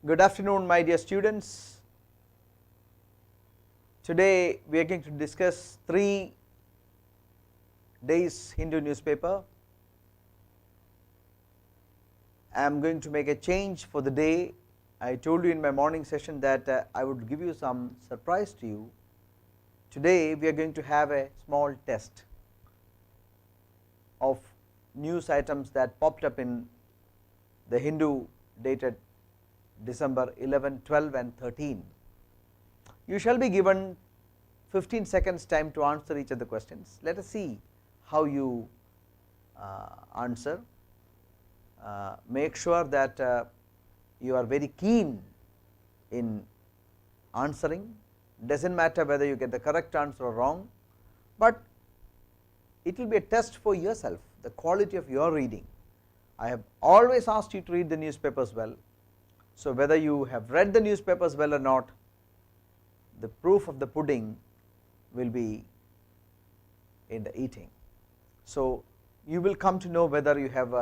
Good afternoon, my dear students. Today we are going to discuss 3 days Hindu newspaper. I am going to make a change for the day. I told you in my morning session that I would give you some surprise to you. Today we are going to have a small test of news items that popped up in the Hindu dated December 11, 12 and 13. You shall be given 15 seconds time to answer each of the questions. Let us see how you answer. Make sure that you are very keen in answering. Does not matter whether you get the correct answer or wrong, but it will be a test for yourself, the quality of your reading. I have always asked you to read the newspapers well. So, whether you have read the newspapers well or not, the proof of the pudding will be in the eating. So, you will come to know whether you have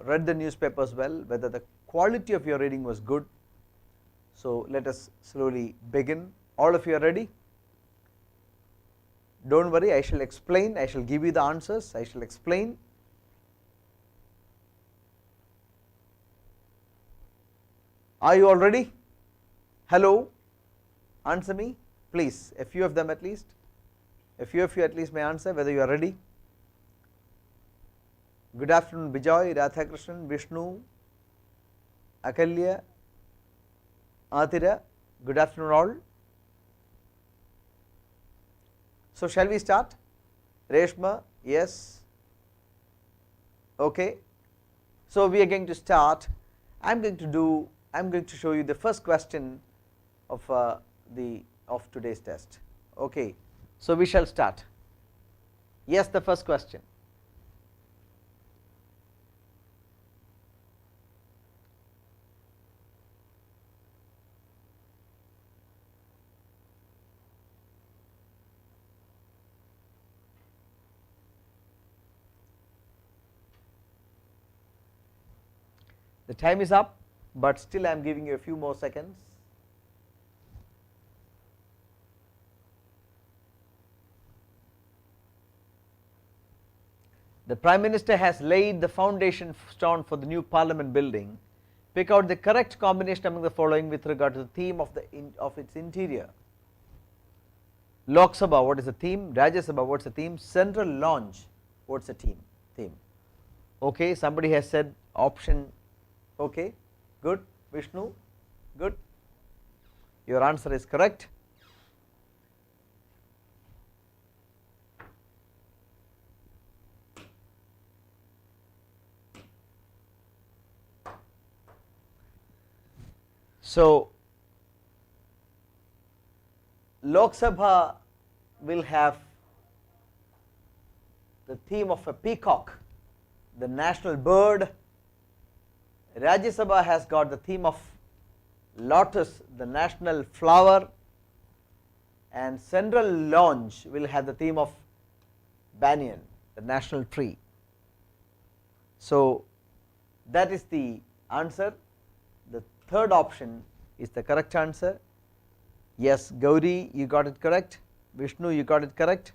read the newspapers well, whether the quality of your reading was good. So, let us slowly begin. All of you are ready? Do not worry, I shall explain, I shall give you the answers, I shall explain. Are you all ready? Hello, answer me please, a few of them at least, a few of you at least may answer whether you are ready. Good afternoon Bijoy, Radhakrishnan, Vishnu, Akalya, Atira, good afternoon all. So, shall we start? Reshma, yes, okay. So, we are going to start. I am going to show you the first question of today's test. Okay. So, we shall start. Yes, the first question. The time is up, but still I am giving you a few more seconds. The Prime Minister has laid the foundation stone for the new Parliament building. Pick out the correct combination among the following with regard to the theme of its interior. Lok Sabha, what is the theme? Rajya Sabha, what is the theme? Central Launch, what is the theme? Okay, somebody has said option. Okay, good. Vishnu, good. Your answer is correct. So, Lok Sabha will have the theme of a peacock, the national bird. Rajya Sabha has got the theme of lotus, the national flower, and Central Launch will have the theme of banyan, the national tree. So, that is the answer. The third option is the correct answer. Yes, Gauri, you got it correct. Vishnu, you got it correct.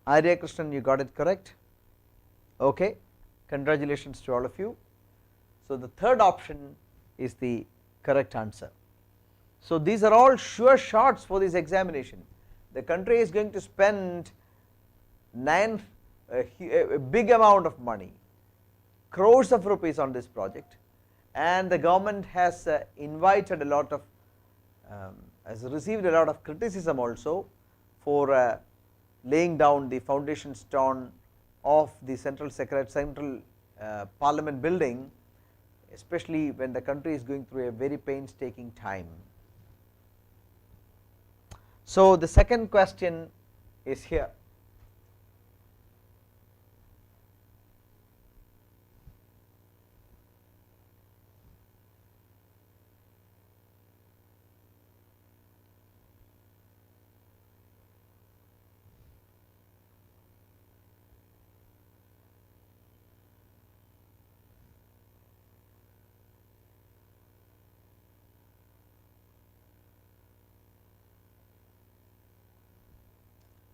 Arya Krishnan, you got it correct. Okay, congratulations to all of you. So, the third option is the correct answer. So, these are all sure shots for this examination. The country is going to spend a big amount of money, crores of rupees on this project, and the government has invited a lot of, has received a lot of criticism also for laying down the foundation stone of the central Parliament building, especially when the country is going through a very painstaking time. So, the second question is here.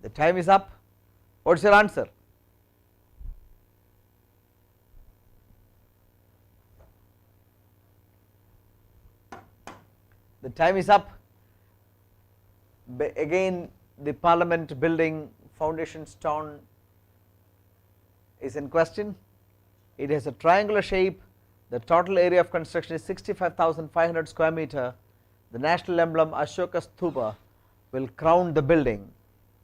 The time is up. What is your answer? The time is up. Again, the Parliament building foundation stone is in question. It has a triangular shape. The total area of construction is 65,500 square meter. The national emblem Ashoka Stupa will crown the building.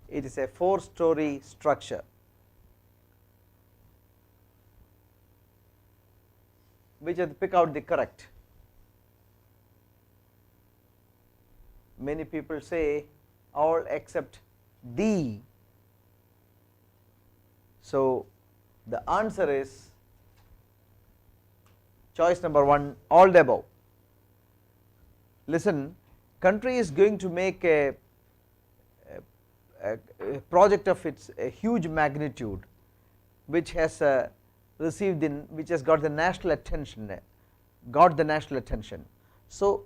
It is a 4-story structure. Which is, pick out the correct. Many people say all except D. So the answer is choice number 1, all the above. Listen, country is going to make a project of its a huge magnitude, which has received which has got the national attention, So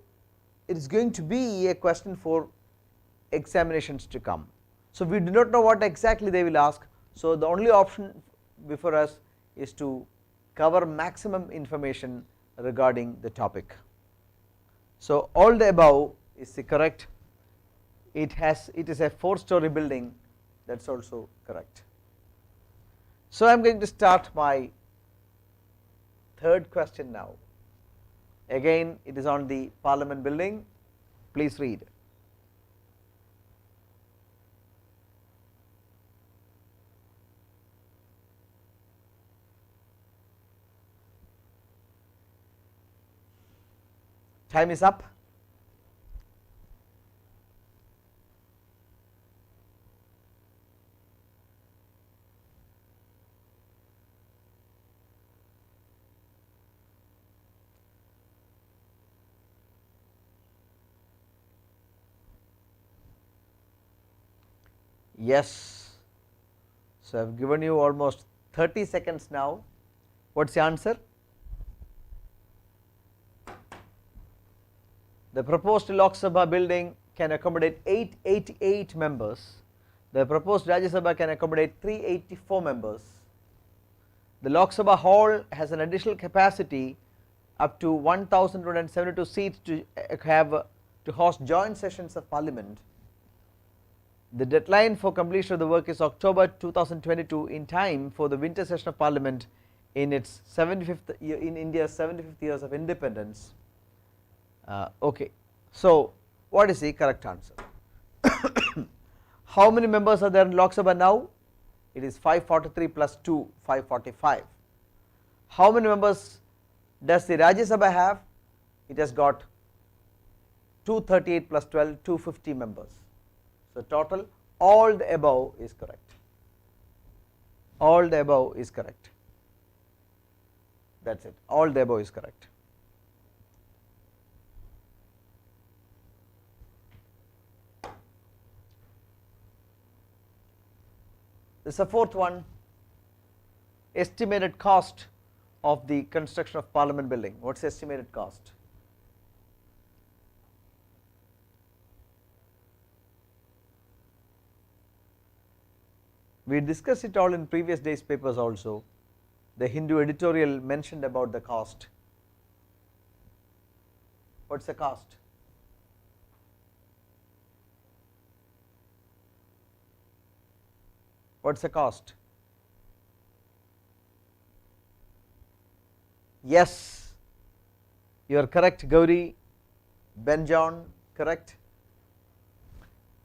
it is going to be a question for examinations to come. So we do not know what exactly they will ask. So the only option before us is to cover maximum information regarding the topic. So all the above is the correct. It is a 4-story building, that is also correct. So I am going to start my third question now. Again, it is on the Parliament building. Please read. Time is up. Yes. So I have given you almost 30 seconds now. What is the answer? The proposed Lok Sabha building can accommodate 888 members. The proposed Rajya Sabha can accommodate 384 members. The Lok Sabha hall has an additional capacity up to 1,272 seats to host joint sessions of Parliament. The deadline for completion of the work is October 2022, in time for the winter session of Parliament in its 75th year, in India's 75th years of independence. Okay, so what is the correct answer? How many members are there in Lok Sabha now? It is 543 plus 2, 545. How many members does the Rajya Sabha have? It has got 238 plus 12, 250 members. So total, all the above is correct. All the above is correct. That is it, all the above is correct. This is the fourth one. Estimated cost of the construction of Parliament building. What is the estimated cost? We discussed it all in previous days' papers also. The Hindu editorial mentioned about the cost. What is the cost? What is the cost? Yes, you are correct, Gauri. Ben John, correct.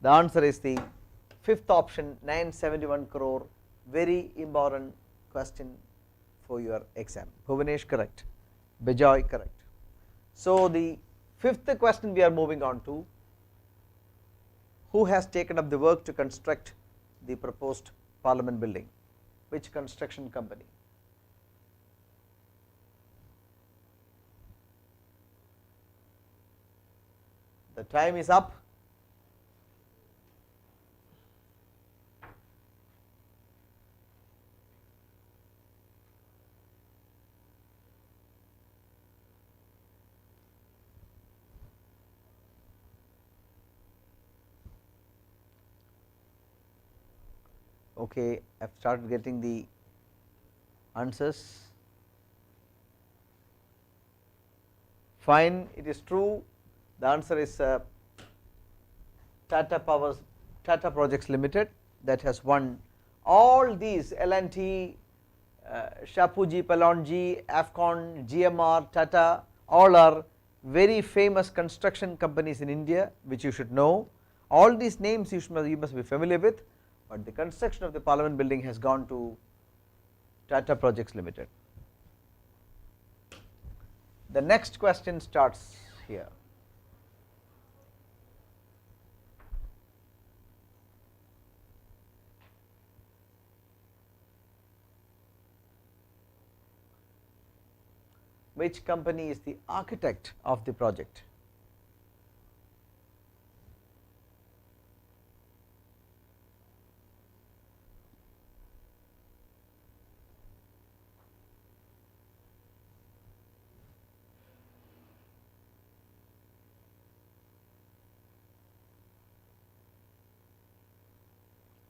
The answer is the fifth option, 971 crore. Very important question for your exam. Bhuvanesh, correct. Bijoy, correct. So the fifth question we are moving on to. Who has taken up the work to construct the proposed Parliament building? Which construction company? The time is up. Okay, I have started getting the answers. Fine, it is true. The answer is Tata Projects Limited, that has won all these L&T, Shapoorji Pallonji, Afcon, GMR, Tata, all are very famous construction companies in India, which you should know. All these names you must be familiar with, but the construction of the Parliament building has gone to Tata Projects Limited. The next question starts here. Which company is the architect of the project?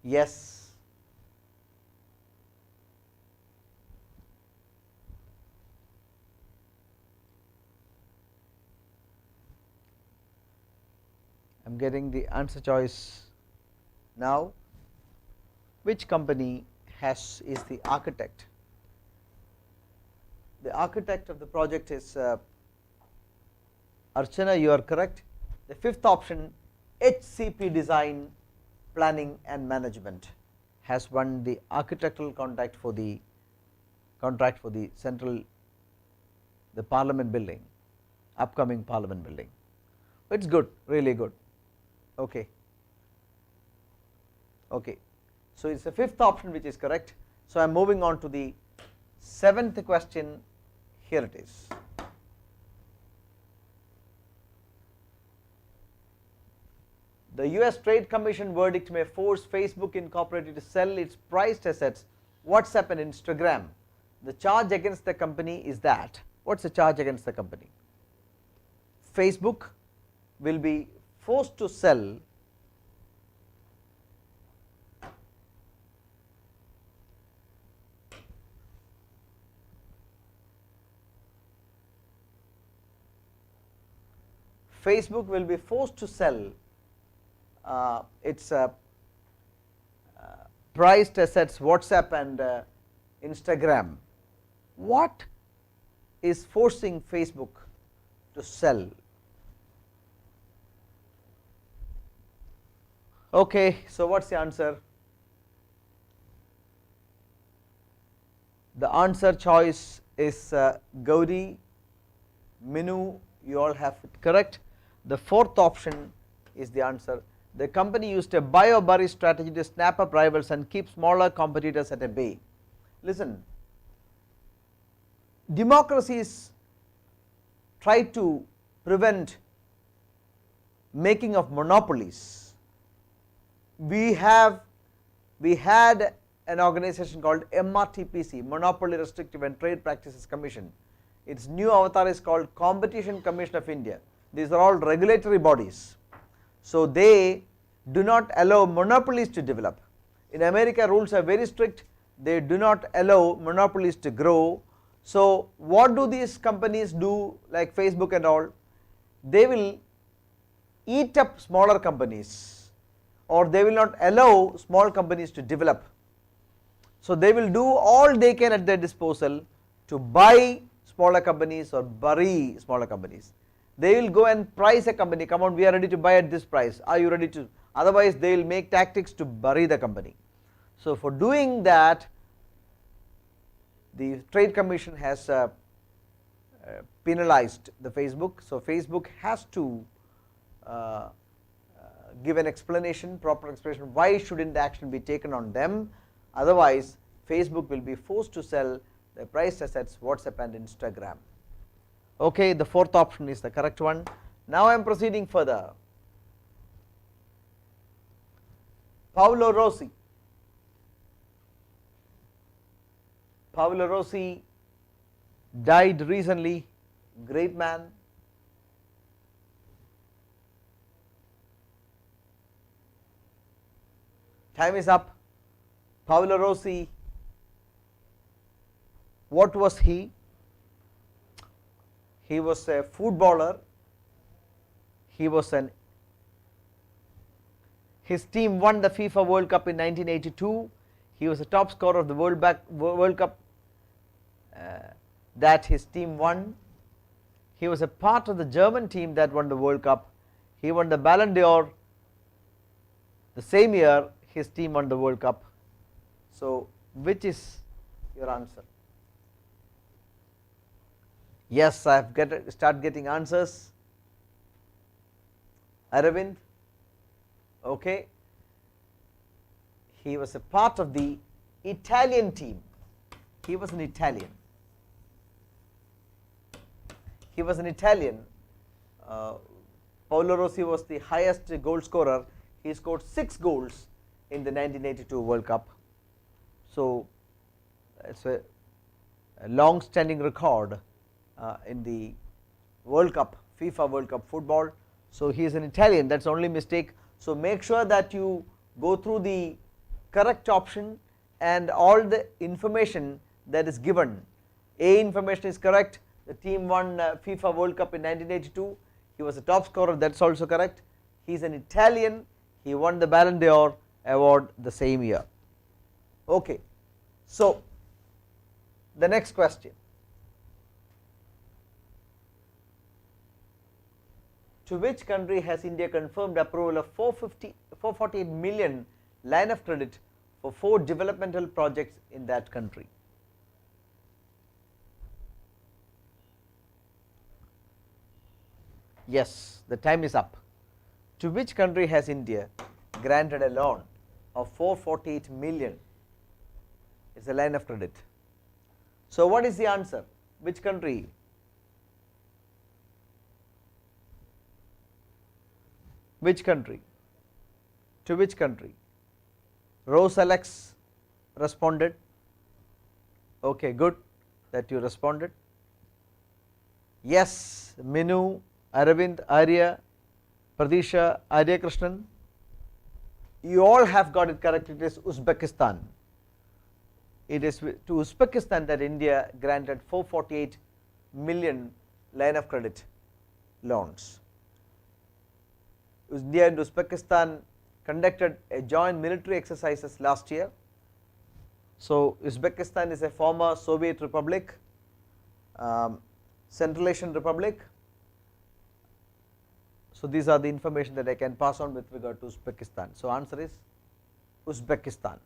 Yes. I am getting the answer choice now. Which company is the architect? The architect of the project is Archana, you are correct. The fifth option, HCP Design, Planning and Management, has won the architectural contract for the Parliament building, upcoming Parliament building. It's good, really good. Okay. Okay. So it's the fifth option which is correct. So I am moving on to the seventh question. Here it is. The US Trade Commission verdict may force Facebook Incorporated to sell its prized assets, WhatsApp and Instagram. The charge against the company is that. What's the charge against the company? Facebook will be forced to sell its prized assets WhatsApp and Instagram. What is forcing Facebook to sell? Okay, so what's the answer? The answer choice is Gauri, Minu, you all have it correct. The fourth option is the answer. The company used a buy or bury strategy to snap up rivals and keep smaller competitors at a bay. Listen, democracies try to prevent making of monopolies. We had an organization called MRTPC, Monopoly Restrictive and Trade Practices Commission. Its new avatar is called Competition Commission of India. These are all regulatory bodies. So they do not allow monopolies to develop. In America, rules are very strict. They do not allow monopolies to grow. So what do these companies do, like Facebook and all? They will eat up smaller companies, or they will not allow small companies to develop. So they will do all they can at their disposal to buy smaller companies or bury smaller companies. They will go and price a company, come on, we are ready to buy at this price, are you ready to? Otherwise they will make tactics to bury the company. So for doing that, the Trade Commission has penalized the Facebook. So Facebook has to give an explanation, proper explanation, why shouldn't the action be taken on them? Otherwise Facebook will be forced to sell the prized assets WhatsApp and Instagram. Okay, the fourth option is the correct one. Now I am proceeding further. Paolo Rossi. Paolo Rossi died recently, great man. Time is up. Paolo Rossi, what was he? He was a footballer. He was his team won the FIFA World Cup in 1982. He was a top scorer of the World Cup that his team won. He was a part of the German team that won the World Cup. He won the Ballon d'Or the same year his team won the World Cup. So, which is your answer? Yes, I have start getting answers. Aravind, okay. He was a part of the Italian team. He was an Italian. He was an Italian. Paolo Rossi was the highest goal scorer. He scored 6 goals in the 1982 World Cup. So, it's a long standing record in the World Cup, FIFA World Cup football. So, he is an Italian, that is the only mistake. So, make sure that you go through the correct option and all the information that is given. A information is correct, the team won FIFA World Cup in 1982, he was a top scorer, that is also correct. He is an Italian, he won the Ballon d'Or award the same year. Okay. So, the next question. To which country has India confirmed approval of 448 million line of credit for 4 developmental projects in that country? Yes, the time is up. To which country has India granted a loan of 448 million? It is a line of credit. So, what is the answer? Which country? Which country? To which country? Rose Alex responded. Okay, good that you responded. Yes, Minu, Aravind, Arya, Pradisha, Arya Krishnan. You all have got it correct. It is Uzbekistan. It is to Uzbekistan that India granted 448 million line of credit loans. India and Uzbekistan conducted a joint military exercises last year. So, Uzbekistan is a former Soviet republic, Central Asian republic. So, these are the information that I can pass on with regard to Uzbekistan. So, answer is Uzbekistan.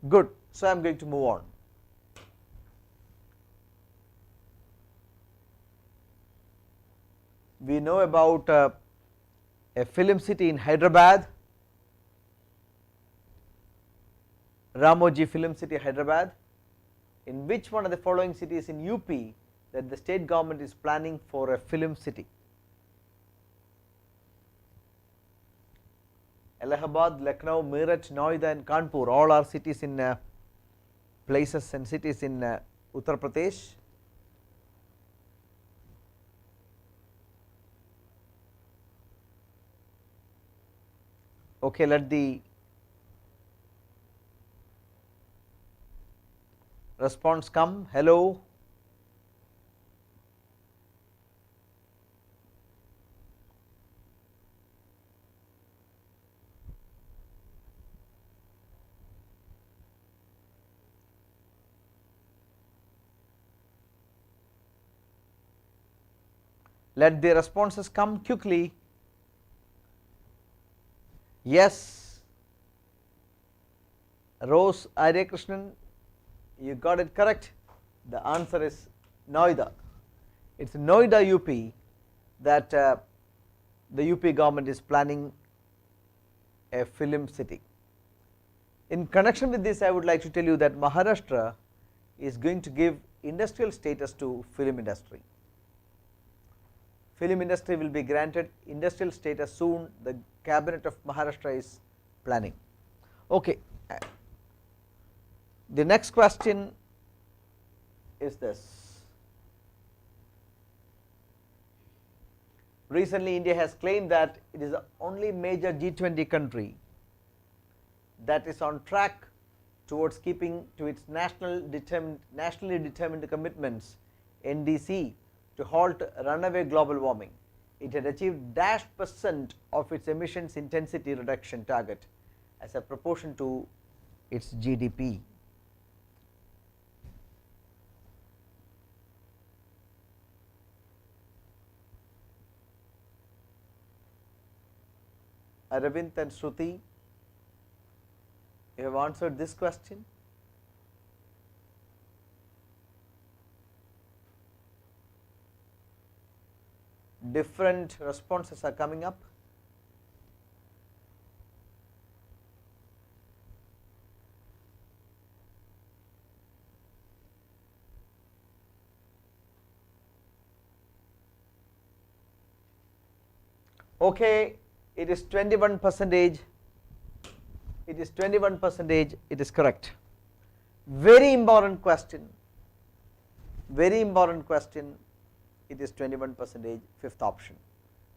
Good. So, I am going to move on. We know about a film city in Hyderabad, Ramoji Film City, Hyderabad. In which one of the following cities in UP that the state government is planning for a film city? Allahabad, Lucknow, Meerut, Noida and Kanpur, all are cities in places and cities in Uttar Pradesh. Okay, let the response come. Hello. Let the responses come quickly. Yes, Rose Arya Krishnan, you got it correct. The answer is Noida. It is Noida UP that the UP government is planning a film city. In connection with this, I would like to tell you that Maharashtra is going to give industrial status to film industry. Film industry will be granted industrial status soon. The cabinet of Maharashtra is planning. Okay. The next question is this. Recently, India has claimed that it is the only major G20 country that is on track towards keeping to its nationally determined commitments NDC to halt runaway global warming. It had achieved %, of its emissions intensity reduction target as a proportion to its GDP. Aravind and Shruti, you have answered this question. Different responses are coming up. Okay, it is 21%. It is 21%. It is correct. Very important question. Very important question. It is 21%, fifth option.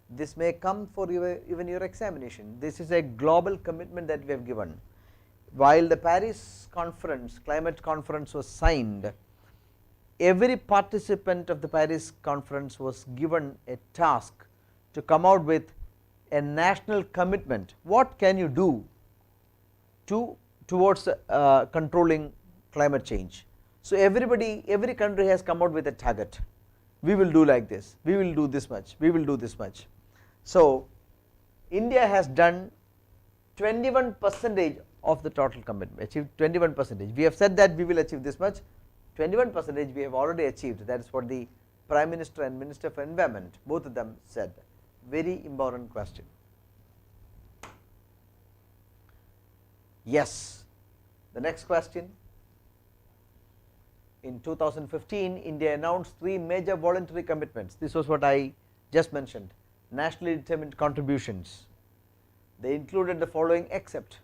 This may come for even your examination. This is a global commitment that we have given. While the Paris conference, climate conference was signed, every participant of the Paris conference was given a task to come out with a national commitment. What can you do towards controlling climate change? So every country has come out with a target. We will do like this, we will do this much, we will do this much. So India has done 21% of the total commitment, achieved 21%. We have said that we will achieve this much, 21% we have already achieved. That is what the Prime Minister and Minister for Environment, both of them said. Very important question. Yes, the next question. In 2015, India announced 3 major voluntary commitments. This was what I just mentioned, nationally determined contributions. They included the following except.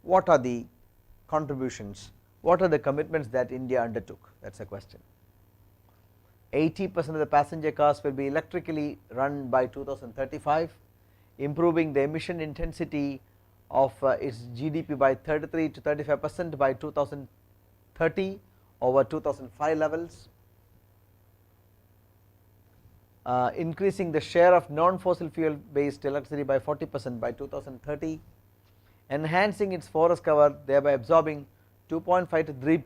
What are the contributions? What are the commitments that India undertook? That is a question. 80% of the passenger cars will be electrically run by 2035, improving the emission intensity of its GDP by 33 to 35% by 2030 over 2005 levels, increasing the share of non-fossil fuel based electricity by 40% by 2030, enhancing its forest cover, thereby absorbing 2.5 to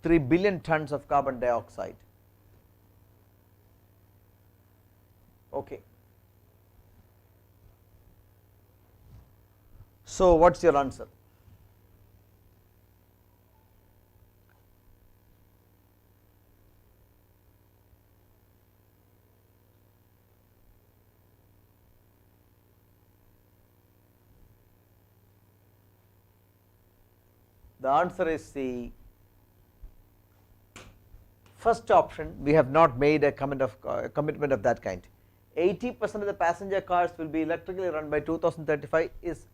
3 billion tons of carbon dioxide. Okay. So what is your answer? The answer is the first option. We have not made a commitment of that kind. 80% of the passenger cars will be electrically run by 2035 is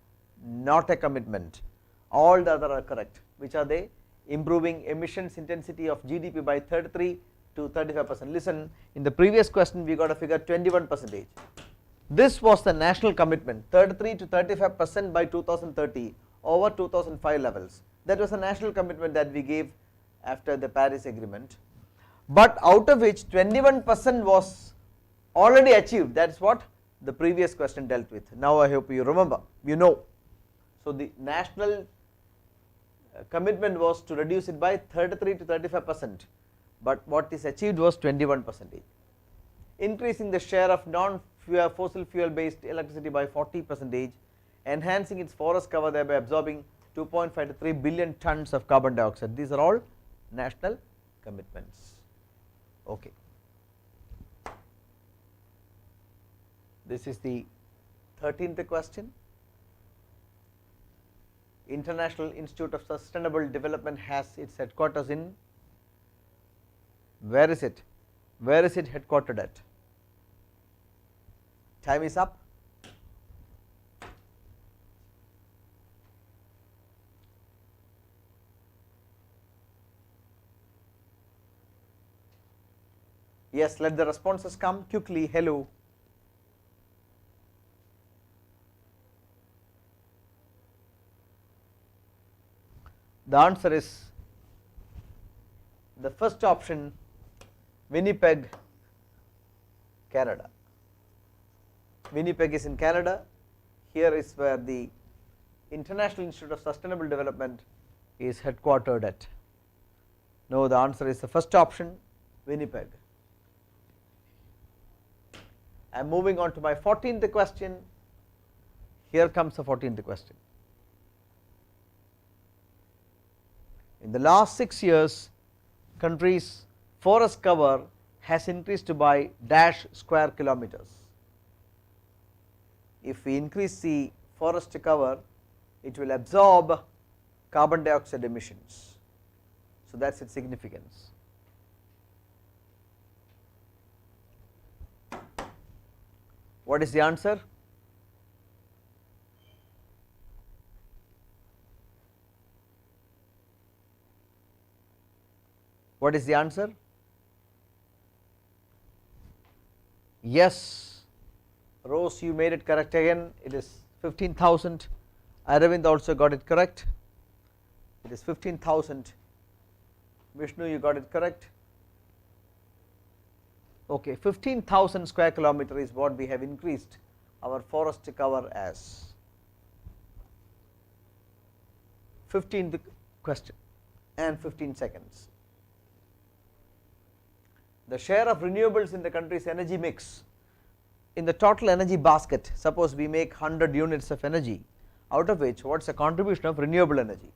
not a commitment. All the other are correct. Which are they? Improving emissions intensity of GDP by 33 to 35%. Listen, in the previous question we got a figure 21%. This was the national commitment, 33 to 35% by 2030 over 2005 levels. That was a national commitment that we gave after the Paris Agreement, but out of which 21% was already achieved. That is what the previous question dealt with. Now I hope you remember, you know. So the national commitment was to reduce it by 33 to 35%, but what is achieved was 21%. Increasing the share of non-fossil fuel based electricity by 40%, enhancing its forest cover, thereby absorbing 2.5 to 3 billion tons of carbon dioxide. These are all national commitments. Okay. This is the 13th question. International Institute of Sustainable Development has its headquarters in, where is it? Where is it headquartered at? Time is up. Yes, let the responses come quickly. Hello. The answer is the first option, Winnipeg, Canada. Winnipeg is in Canada. Here is where the International Institute of Sustainable Development is headquartered at. No, the answer is the first option, Winnipeg. I am moving on to my 14th question. Here comes the 14th question. In the last 6 years, country's forest cover has increased by dash square kilometers. If we increase the forest cover, it will absorb carbon dioxide emissions. So that is its significance. What is the answer? What is the answer? Yes, Rose, you made it correct again. It is 15,000. Aravind also got it correct. It is 15,000. Vishnu, you got it correct. Okay, 15,000 square kilometer is what we have increased our forest cover as. 15th question and 15 seconds. The share of renewables in the country's energy mix. In the total energy basket, suppose we make 100 units of energy, out of which what is the contribution of renewable energy?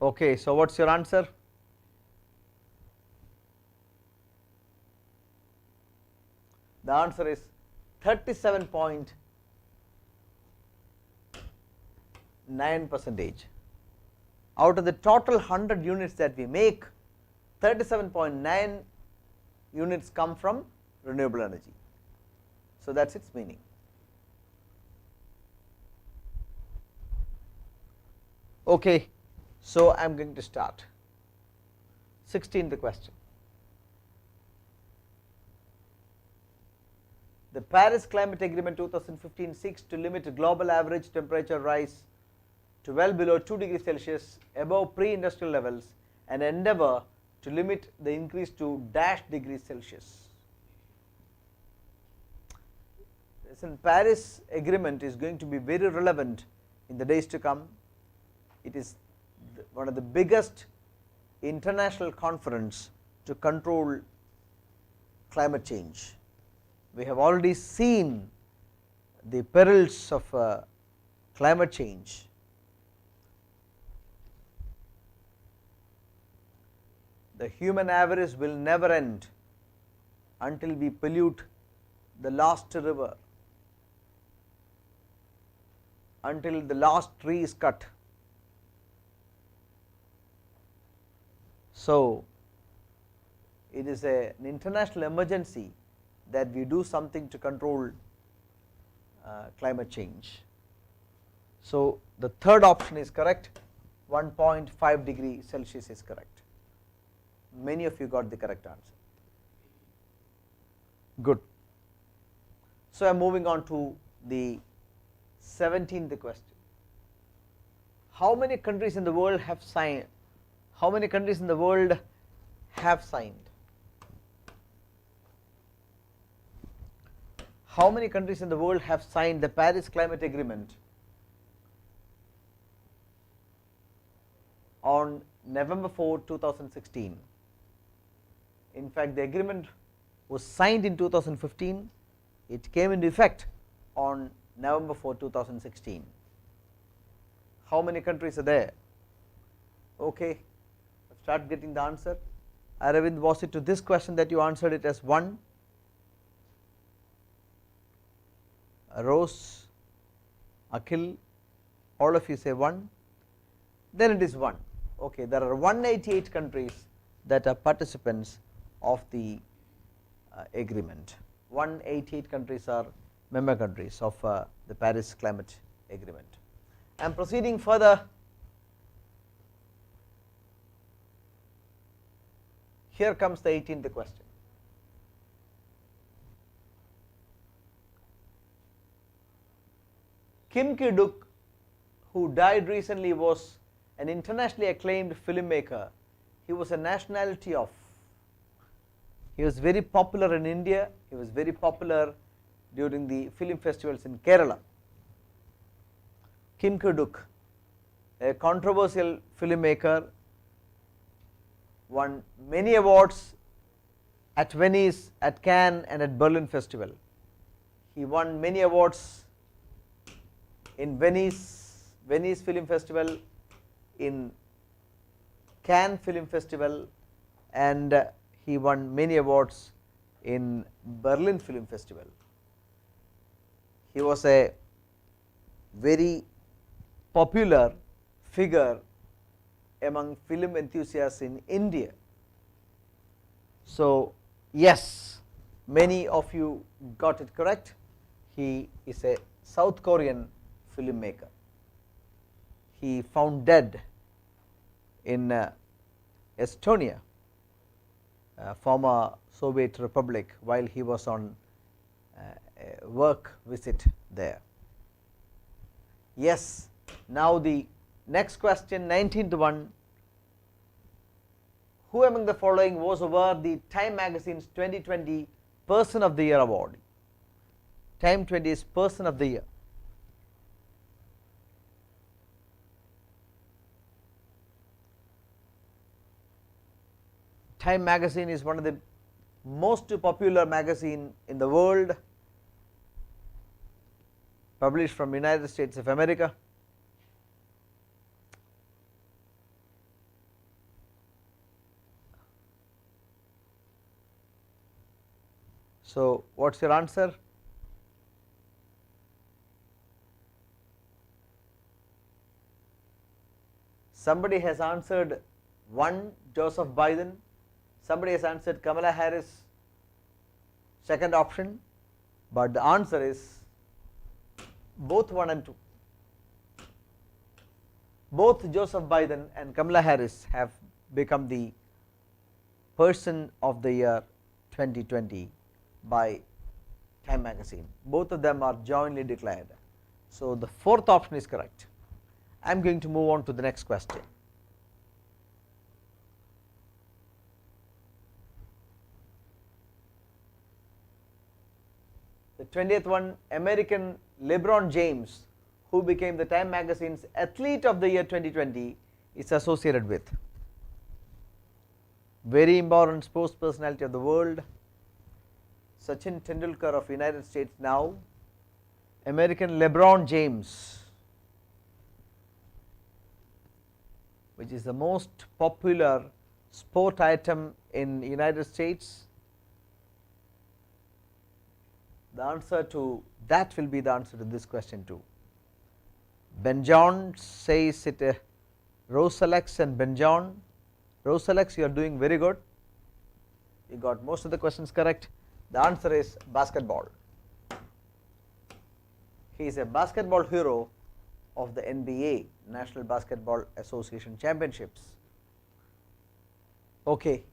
Okay, so what is your answer? The answer is 37.9%. Out of the total 100 units that we make, 37.9 units come from renewable energy. So that is its meaning. Okay, so I am going to start. 16th question. The Paris Climate Agreement 2015 seeks to limit global average temperature rise to well below 2 degrees Celsius above pre-industrial levels and endeavour to limit the increase to dash degrees Celsius. This Paris Agreement is going to be very relevant in the days to come. It is one of the biggest international conference to control climate change. We have already seen the perils of climate change. The human avarice will never end until we pollute the last river, until the last tree is cut. So, it is an international emergency that we do something to control climate change. So, the third option is correct, 1.5 degrees Celsius is correct. Many of you got the correct answer. Good. So, I am moving on to the 17th question. How many countries in the world have signed? How many countries in the world have signed? How many countries in the world have signed the Paris Climate Agreement on November 4, 2016? In fact, the agreement was signed in 2015. It came into effect on November 4, 2016. How many countries are there? Okay, start getting the answer. Aravind, was it to this question that you answered it as 1? Rose, Akhil, all of you say 1, then it is 1. Okay, there are 188 countries that are participants of the agreement. 188 countries are member countries of the Paris Climate Agreement. I am proceeding further Here comes the 18th question. 𝐃𝐚𝐥𝐿, who died recently, was an internationally acclaimed filmmaker. He was a nationality of, he was very popular in India, he was very popular during the film festivals in Kerala. 𝐃𝐚𝐥𝐿, a controversial filmmaker, won many awards at Venice, at Cannes and at Berlin Festival. He won many awards in Venice Film Festival, in Cannes Film Festival, and he won many awards in Berlin Film Festival. He was a very popular figure among film enthusiasts in India. So yes, many of you got it correct. He is a South Korean filmmaker. He found dead in Estonia, former Soviet Republic, while he was on a work visit there. Yes, now the next question, 19th one. Who among the following was awarded the Time magazine's 2020 Person of the Year award? Time 20's Person of the Year. Time magazine is one of the most popular magazine in the world, published from United States of America. So what is your answer? Somebody has answered 1, Joseph Biden. Somebody has answered Kamala Harris, second option, but the answer is both 1 and 2. Both Joseph Biden and Kamala Harris have become the Person of the Year 2020 by Time magazine. Both of them are jointly declared. So the fourth option is correct. I am going to move on to the next question. The 20th one, American LeBron James, who became the Time magazine's Athlete of the Year 2020, is associated with very important sports personality of the world, Sachin Tendulkar of United States now, American LeBron James, which is the most popular sport item in United States. The answer to that will be the answer to this question too. Ben John says it Rosalex and Ben John. Rosalex, you are doing very good. You got most of the questions correct. The answer is basketball. He is a basketball hero of the NBA, National Basketball Association Championships. Okay,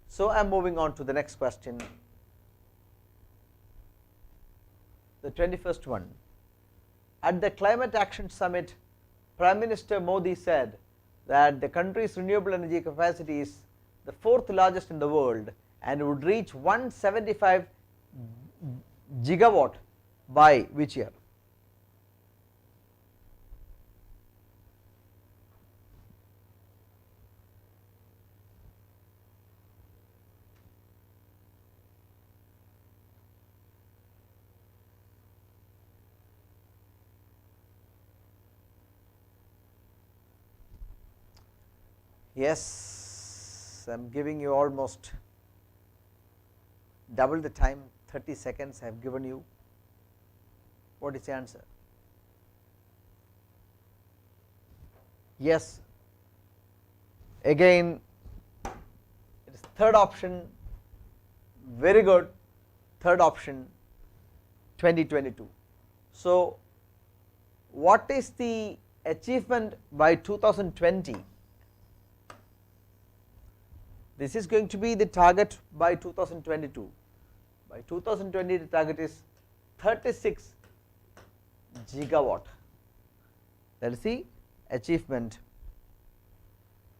so I am moving on to the next question. The 21st one. At the Climate Action Summit, Prime Minister Modi said that the country's renewable energy capacity is the 4th largest in the world and would reach 175 gigawatt by which year? Yes, I am giving you almost double the time, 30 seconds I have given you. What is the answer? Yes, again it is third option, very good, third option, 2022. So what is the achievement by 2020? This is going to be the target by 2022. By 2020 the target is 36 gigawatt. That is the achievement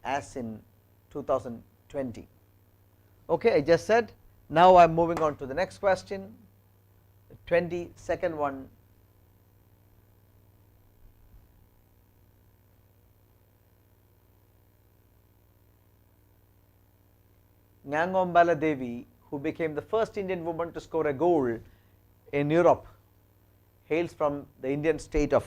as in 2020. Okay, I just said. Now I am moving on to the next question, the 22nd one. 𝐂𝐚𝐥𝐬, who became the first Indian woman to score a goal in Europe, hails from the Indian state of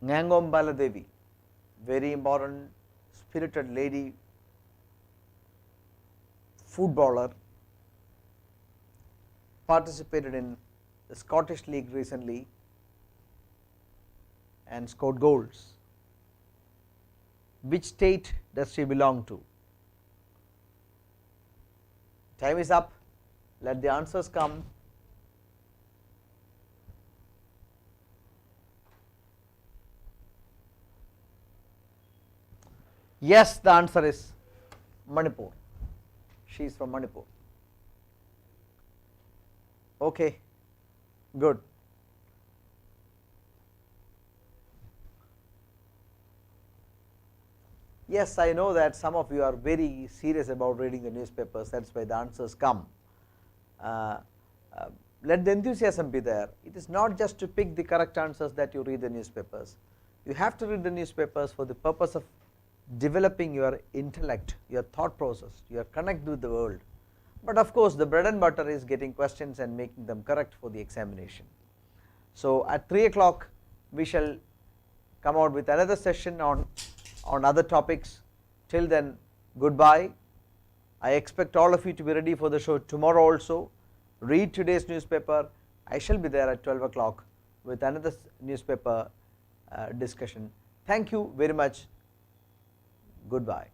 𝐂𝐚𝐥𝐬, very important, spirited lady, footballer, participated in the Scottish League recently and scored goals. Which state does she belong to? Time is up, let the answers come. Yes, the answer is Manipur. She is from Manipur. Okay, good. Yes, I know that some of you are very serious about reading the newspapers, that is why the answers come. Let the enthusiasm be there. It is not just to pick the correct answers that you read the newspapers. You have to read the newspapers for the purpose of developing your intellect, your thought process, your connect with the world. But of course, the bread and butter is getting questions and making them correct for the examination. So at 3 o'clock we shall come out with another session on other topics. Till then, goodbye. I expect all of you to be ready for the show tomorrow also. Read today's newspaper. I shall be there at 12 o'clock with another newspaper discussion. Thank you very much. Goodbye.